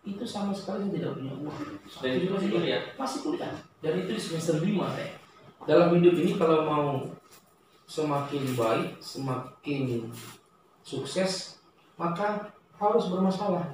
itu sama sekali saya tidak punya uang. Dan itu masih kuliah? Masih kuliah. Dan itu di semester 5 saya. Dalam hidup ini kalau mau semakin baik, semakin sukses, maka harus bermasalah.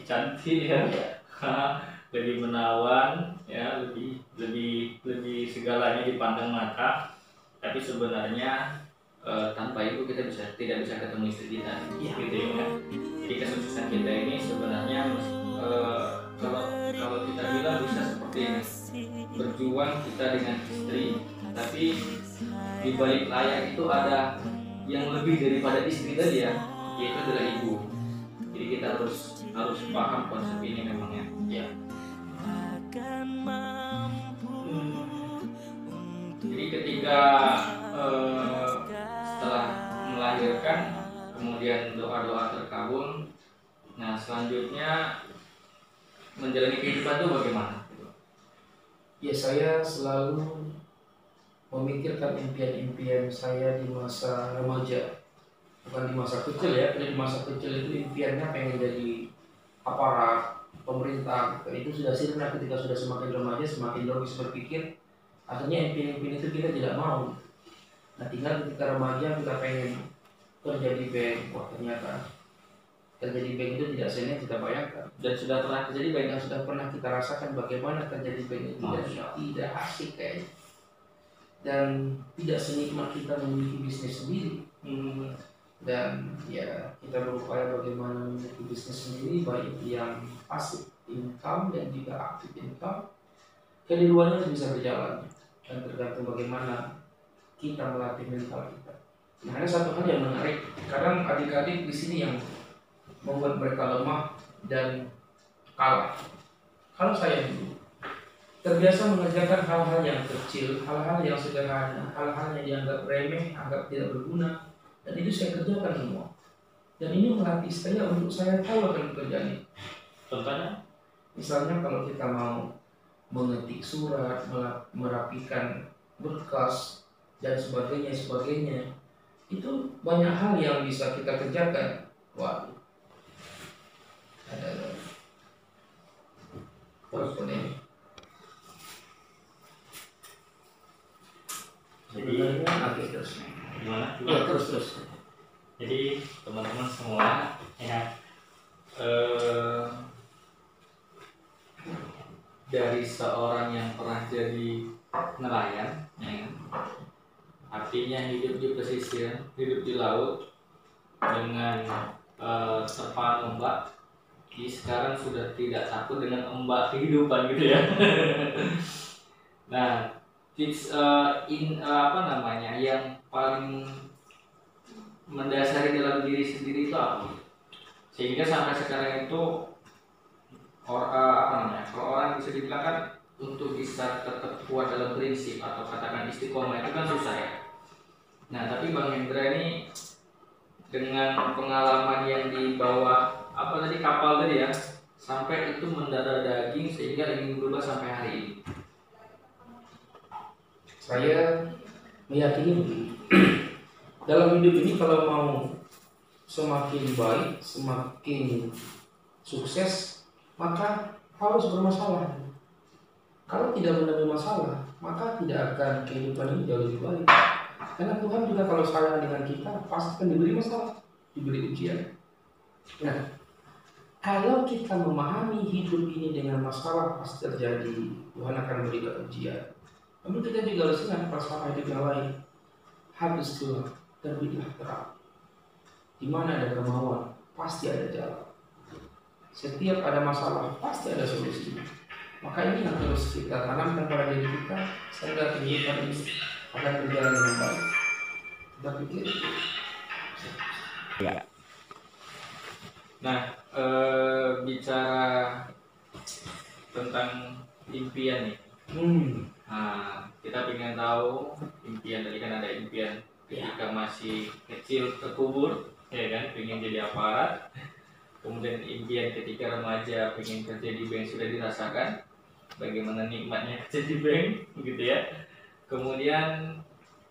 Cantik ya, lebih menawan ya, lebih segalanya dipandang mata. Tapi sebenarnya tanpa itu kita tidak bisa ketemu istri kita, ya. Gitu ya. Jadi kesuksesan kita ini sebenarnya kalau kita bilang bisa seperti ini, berjuang kita dengan istri, tapi di balik layar itu ada yang lebih daripada istri tadi ya, yaitu adalah ibu. Jadi kita harus paham konsep ini memang ya. Ya. Jadi ketika setelah melahirkan, kemudian doa-doa terkabul, nah selanjutnya menjalani kehidupan itu bagaimana? Ya, saya selalu memikirkan impian-impian saya di masa remaja. Bukan di masa kecil ya, di masa kecil itu impiannya pengen jadi aparat, pemerintah. Itu sudah sirna ketika sudah semakin remaja, semakin logis berpikir. Akhirnya impian-impian itu kita tidak mau. Nah, tinggal ketika remaja kita pengen kerja di bank. Wah, ternyata kerja di bank itu tidak senang kita bayangkan. Dan sudah pernah terjadi banyak Yang sudah pernah kita rasakan bagaimana kerja di bank itu tidak asik kayaknya. Dan tidak senikmat kita memiliki bisnis sendiri. Dan ya kita berupaya bagaimana memiliki bisnis sendiri, baik yang pasif income dan juga aktif income. Keduanya bisa berjalan dan tergantung bagaimana kita melatih mental kita. Nah, ada satu hal yang menarik. Kadang adik-adik di sini yang membuat mereka lemah dan kalah. Kalau saya dulu terbiasa mengerjakan hal-hal yang kecil, hal-hal yang sederhana, hal-hal yang dianggap remeh, anggap tidak berguna. Dan itu saya kerjakan semua. Dan ini melatih saya untuk saya tahu akan pekerjaan ini. Contohnya? Misalnya kalau kita mau mengetik surat, merapikan berkas, dan sebagainya, itu banyak hal yang bisa kita kerjakan. Wah, ada telepon ini. Jadi terus. gimana? Ya, terus. Jadi teman-teman semua ya, dari seorang yang pernah jadi nelayan, ya, artinya hidup di pesisir, hidup di laut dengan terpaan ombak, jadi sekarang sudah tidak takut dengan ombak kehidupan gitu ya. Nah, tips yang paling mendasari dalam diri sendiri itu apa? Sehingga sampai sekarang itu kalau orang bisa dibilang kan untuk bisa tetap kuat dalam prinsip atau katakan istiqomah itu kan susah ya. Nah, tapi Bang Hendra ini dengan pengalaman yang di bawah kapal tadi ya, sampai itu mendarah daging sehingga ingin berubah sampai hari ini. Saya meyakini begini. Dalam hidup ini kalau mau semakin baik, semakin sukses, maka harus bermasalah. Kalau tidak menemui masalah, maka tidak akan kehidupan ini jauh lebih baik. Karena Tuhan juga kalau sayang dengan kita, pasti akan diberi masalah, diberi ujian. Nah, kalau kita memahami hidup ini dengan masalah pasti terjadi, Tuhan akan memberikan ujian. Namun kita juga harus ingat persoalan hidup yang lain. Habis gelap, terbitlah terang. Di mana ada kemauan, pasti ada jalan. Setiap ada masalah, pasti ada solusi. Maka ini yang terus kita tanamkan pada diri kita, sehingga kehidupan ini akan berjalan dengan baik. Kita pikir Nah, bicara tentang impian nih. Nah, kita ingin tahu impian, tadi kan ada impian ketika masih kecil terkubur, ya kan, pengen jadi aparat. Kemudian impian ketika remaja pengen kerja di bank sudah dirasakan, bagaimana nikmatnya kerja di bank, gitu ya. Kemudian,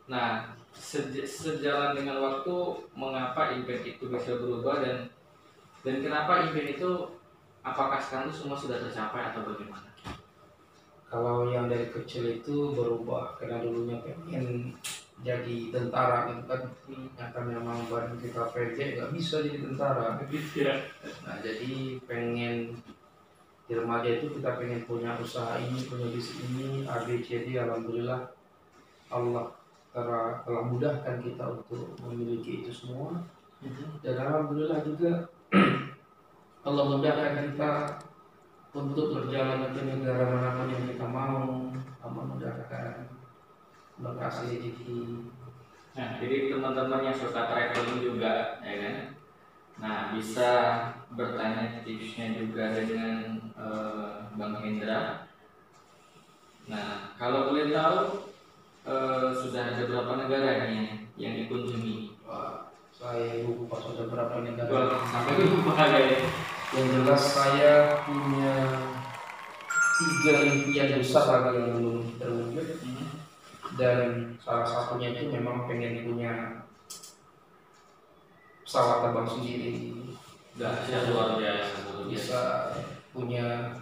nah sejalan dengan waktu, mengapa impian itu bisa berubah dan kenapa impian itu, apakah sekarang itu semua sudah tercapai atau bagaimana? Kalau yang dari kecil itu berubah karena dulunya pengen jadi tentara gitu kan, ternyata memang badan kita pendek nggak bisa jadi tentara. Nah jadi pengen di remaja itu kita pengen punya usaha ini, punya bisnis ini, A B C D. Alhamdulillah Allah telah mudahkan kita untuk memiliki itu semua. Dan alhamdulillah juga Allah mudahkan kita untuk berjalan ke negara manapun yang kita mau. Allah mudahkan, berkasih rezeki. Nah, jadi teman-teman yang suka traveling juga, ya kan? Nah, bisa bertanya tipsnya juga dengan Bang Hendra. Nah, kalau boleh tahu, sudah ada berapa negara nih yang dikunjungi? Wah, saya lupa sudah berapa negara. Sampai lupa ya. Yang jelas saya punya 3 impian besar lagi yang belum terwujud. Dan salah satunya itu memang pengen punya pesawat terbang sendiri. Dahsyat, luar biasa. Bisa punya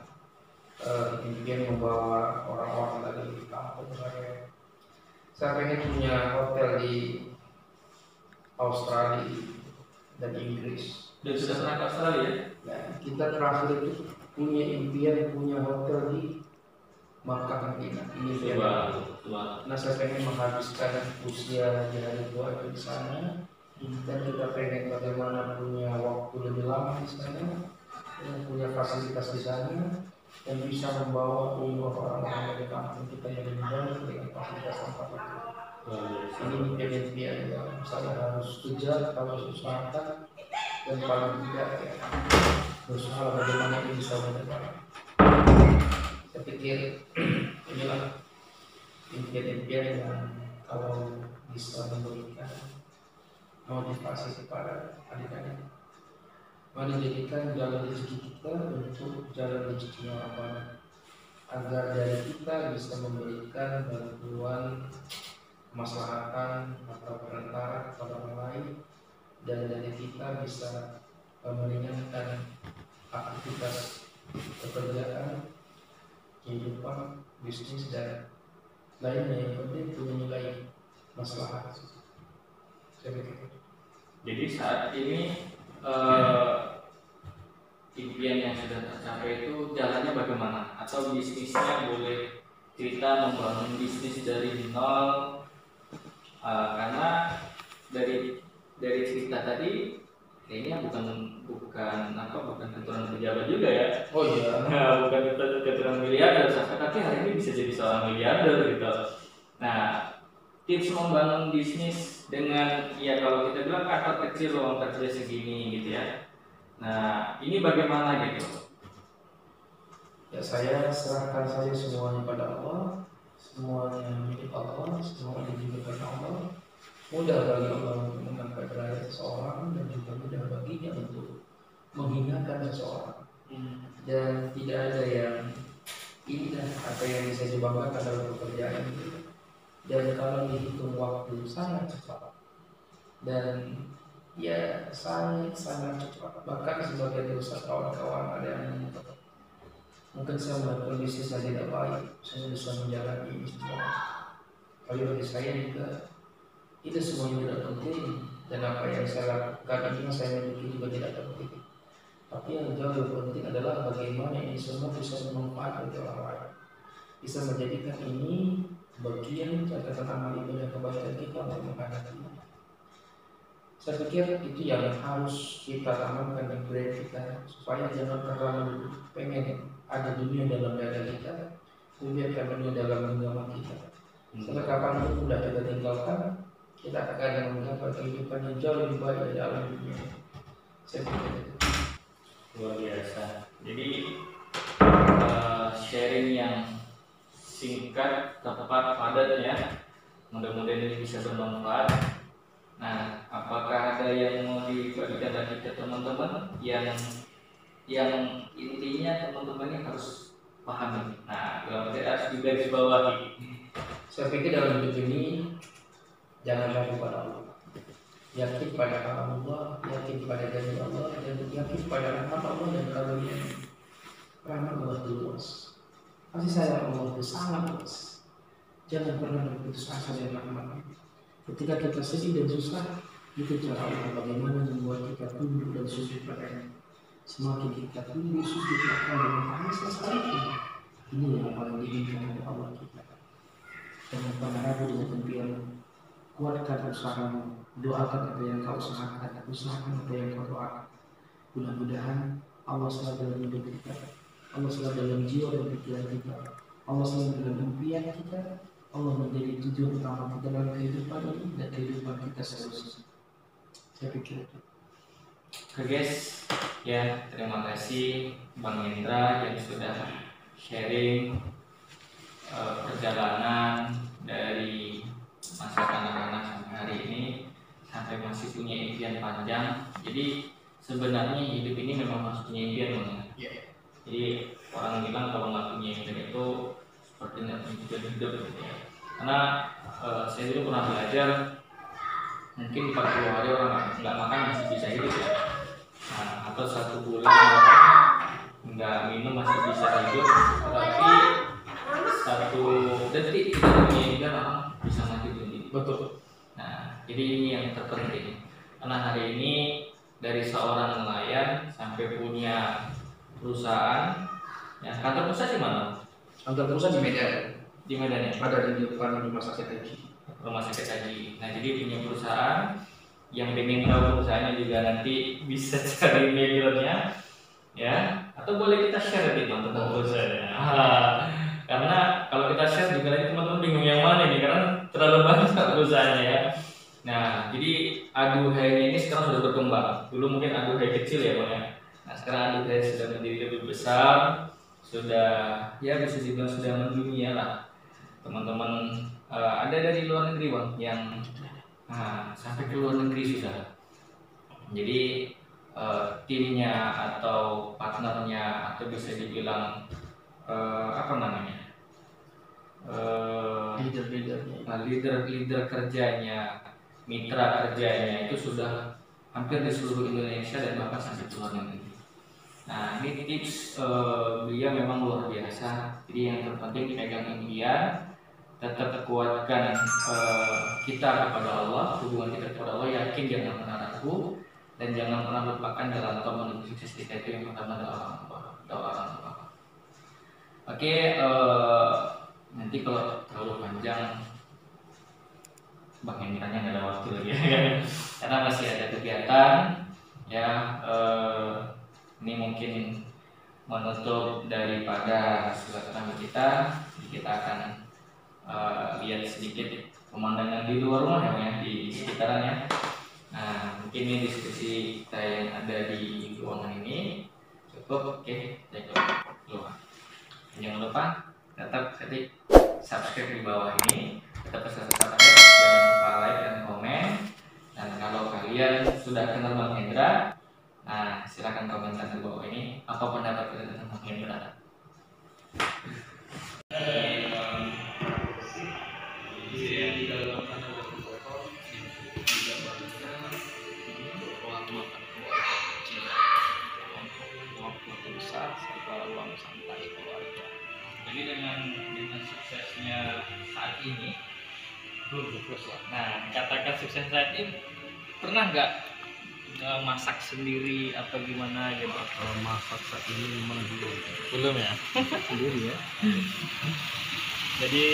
impian membawa orang-orang dari kampung saya. Saya pengen punya hotel di Australia dan Inggris. Dan sudah pernah ke Australia? Nah, kita terakhir itu punya impian punya hotel di Makkah Madinah. Ini impian. Nah, saya pengen menghabiskan usia di hari tua di sana. Dan kita pengen bagaimana punya waktu lebih lama di sana, dan punya fasilitas di sana, dan bisa membawa orang-orang dari kampung kita yang lebih banyak dengan fasilitas tempat itu. Ini impian-impian yang saya harus kejar, harus usahakan, dan paling tidak ya, berusaha bagaimana ini bisa berjalan. Saya pikir inilah impian-impian yang kalau bisa memberikan motivasi kepada adik-adik, mari jadikan jalan rezeki kita untuk jalan rezeki orang banyak, agar dari kita bisa memberikan bantuan kemaslahatan atau perantara kepada orang lain, dan dari kita bisa meringankan aktivitas pekerjaan, kehidupan, bisnis dan lainnya. Yang penting punya nilai maslahat. Saya pikir. Jadi saat ini impian yang sudah tercapai itu jalannya bagaimana? Atau bisnisnya boleh cerita membangun bisnis dari nol? Karena dari cerita tadi kayaknya bukan keturunan pejabat juga ya. Oh iya. Nah, bukan keturunan miliarder, tapi hari ini bisa jadi seorang miliarder gitu. Nah, tips membangun bisnis dengan, ya kalau kita bilang akar kecil, ruang kerja segini gitu ya. Nah, ini bagaimana gitu? Ya, saya serahkan saja semuanya pada Allah, semuanya milik Allah, semuanya diberikan Allah. Mudah bagi Allah untuk mengangkat derajat seseorang, dan juga mudah baginya untuk menghinakan seseorang. Dan tidak ada yang indah apa yang bisa dibanggakan dalam pekerjaan itu. Dan kalau dihitung waktu sangat cepat, dan ya sangat cepat. Bahkan sebagai dosa kawan-kawan ada yang mungkin saya melakukan bisnis yang tidak baik, saya bisa menjalani ini semua. Tapi bagi saya juga itu semuanya tidak penting, dan apa yang saya lakukan ini saya miliki juga tidak penting. Tapi yang jauh lebih penting adalah bagaimana ini semua bisa bermanfaat bagi orang lain, bisa menjadikan ini bagian catatan amal ibadah kebaikan kita untuk menghadapi. Saya pikir itu yang harus kita tanamkan di diri kita, supaya jangan terlalu pengen ada dunia dalam dada kita, biarkan dunia dalam genggaman kita. Sampai kapanpun sudah kita tinggalkan, kita akan mendapat kehidupan yang jauh lebih baik dari alam dunia. Saya pikir itu. Luar biasa. Jadi sharing yang singkat, tepat, padat ya. Mudah-mudahan ini bisa bermanfaat. Nah, apakah ada yang mau dibagikan lagi ke teman-teman yang intinya teman-teman ini harus pahami? Nah, kalau harus digaris bawahi. Saya pikir dalam hidup ini jangan ragu pada Allah. Yakin pada Allah, yakin pada janji Allah, dan yakin pada rahmat Allah dan karunia. Rahmat Allah itu luas. Kasih sayang Allah itu sangat luas. Jangan pernah berputus asa dari rahmat. Ketika kita sedih dan susah, itu cara Allah bagaimana membuat kita tunduk dan sujud padanya. Semakin kita tunduk sujud akan dengan tangis sekalipun. Ini yang paling diinginkan oleh Allah kita. Jangan pernah ragu dengan impian. Kuatkan usahamu, doakan apa yang kau usahakan apa yang kau doakan. Mudah-mudahan Allah selalu dalam hidup kita, Allah selalu dalam jiwa dan pikiran kita, Allah selalu dalam impian kita, Allah menjadi tujuan utama kita dalam kehidupan ini dan kehidupan kita seterusnya. Saya pikir itu. Oke guys, ya terima kasih Bang Hendra yang sudah sharing perjalanan dari masa kanak-kanak sampai hari ini sampai masih punya impian panjang. Jadi sebenarnya hidup ini memang harus punya impian Bang. Jadi orang bilang kalau nggak punya impian itu seperti nggak punya tujuan hidup gitu ya. Karena saya dulu pernah belajar mungkin 40 hari orang nggak makan masih bisa hidup ya. Nah, atau 1 bulan nggak minum masih bisa hidup. Tapi 1 detik tidak punya impian orang bisa mati bunuh diri. Betul. Nah, jadi ini yang terpenting. Karena hari ini dari seorang nelayan sampai punya perusahaan, ya kantor pusat di mana? Kantor pusat di Medan. Di Medan ya? Ada di depan rumah sakit haji. Rumah sakit haji. Nah, jadi punya perusahaan yang pengen tahu perusahaannya juga nanti bisa cari manajernya, ya. Atau boleh kita share di teman-teman perusahaannya. Karena kalau kita share juga nanti teman-teman bingung yang mana nih karena terlalu banyak perusahaannya ya. Nah, jadi Aduhai ini sekarang sudah berkembang. Dulu mungkin Aduhai kecil ya Bang ya. Nah, sekarang Aduhai sudah menjadi lebih besar, sudah ya bisa dibilang sudah mendunia lah. Teman-teman ada dari luar negeri Bang yang sampai ke luar negeri sudah. Jadi timnya atau partnernya atau bisa dibilang apa namanya? Leader kerjanya, mitra kerjanya itu sudah hampir di seluruh Indonesia dan bahkan sampai ke luar negeri. Nah, ini tips beliau memang luar biasa. Jadi yang terpenting pegang impian, tetap kuatkan kita kepada Allah, hubungan kita kepada Allah, yakin jangan pernah ragu dan jangan pernah lupakan dalam menuju sukses kita itu yang pertama doa orang tua. Oke, nanti kalau terlalu panjang Bang Hendra-nya nggak ada waktu lagi ya, karena masih ada kegiatan ya. Ini mungkin menutup daripada silaturahmi kita. Kita akan lihat sedikit pemandangan di luar rumah ya, di sekitarnya. Nah, mungkin ini diskusi kita yang ada di ruangan ini cukup. Oke, kita keluar. Jangan lupa tetap ketik subscribe di bawah ini, tetap subscribe, jangan lupa like dan komen. Dan kalau kalian sudah kenal Bang Hendra, nah silakan komentar di bawah ini apa pendapat kalian tentang Bang Hendra. Jadi dengan suksesnya saat ini, nah katakan sukses saat ini, pernah nggak masak sendiri atau gimana gitu? Kalau masak saat ini memang Belum ya? sendiri ya. Jadi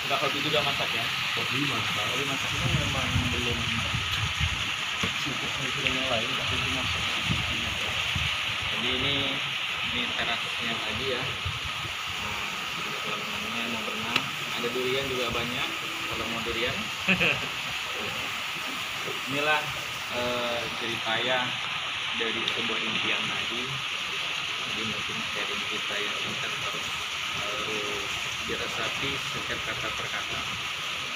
nggak hobi juga masak ya? Hobi masak. Hobi masak itu memang belum cukup dengan yang lain, tapi itu masak. Jadi ini terasnya tadi ya. Kalau teman-teman mau berenang, ada durian juga banyak. Kalau mau durian, Inilah ceritanya dari sebuah impian tadi. Jadi mungkin sharing kita yang singkat harus diresapi setiap kata per kata,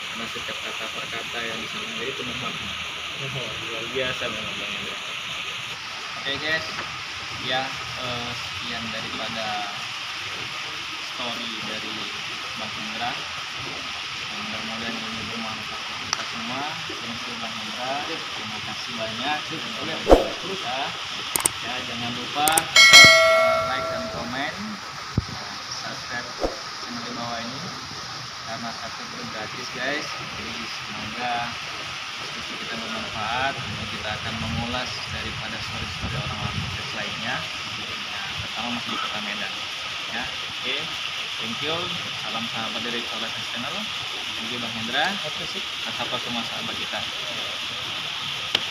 karena setiap kata per kata yang disampaikan itu penuh makna. Luar biasa memang Bang Hendra. Oke guys, ya sekian daripada story dari Bang Hendra. Mudah-mudahan ini bermanfaat untuk kita semua. Thank you Bang Hendra, terima kasih banyak. Terus ya jangan lupa like dan komen, subscribe channel di bawah ini karena subscribe gratis guys. Jadi semoga diskusi kita bermanfaat. Kita akan mengulas daripada story-story orang-orang sukses lainnya. Nah, pertama masih di Kota Medan. Ya, oke. Thank you. Salam sahabat dari Soleh Channel. Thank you Bang Hendra. Sapa semua sahabat kita.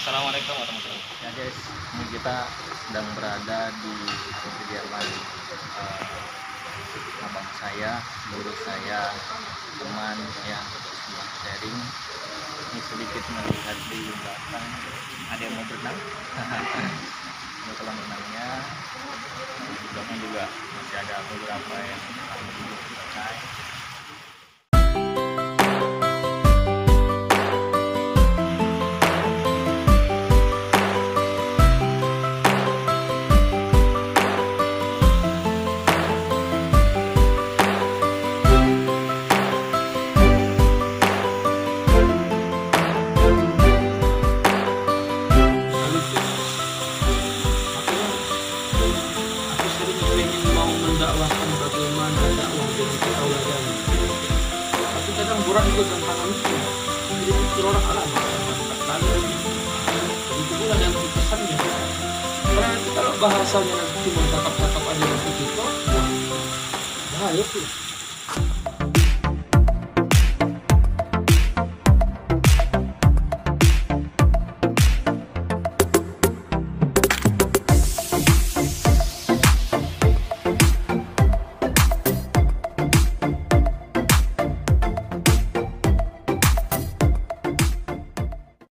Assalamualaikum warahmatullahi wabarakatuh. Ya guys, ini kita sedang berada di kediaman abang saya, guru saya, teman yang sedang sharing. Ini sedikit melihat di belakang ada yang mau berenang. Ini kolam renangnya. Di belakang juga masih ada beberapa yang belum selesai. Mendakwahkan bagaimana dakwah dengan ketauladan. Tapi kadang berat juga tantangan itu. Jadi pikir orang alam. Itu pula yang pesannya. Karena nanti kalau bahasanya nanti cuma cakap-cakap aja nanti kita, bahaya tuh.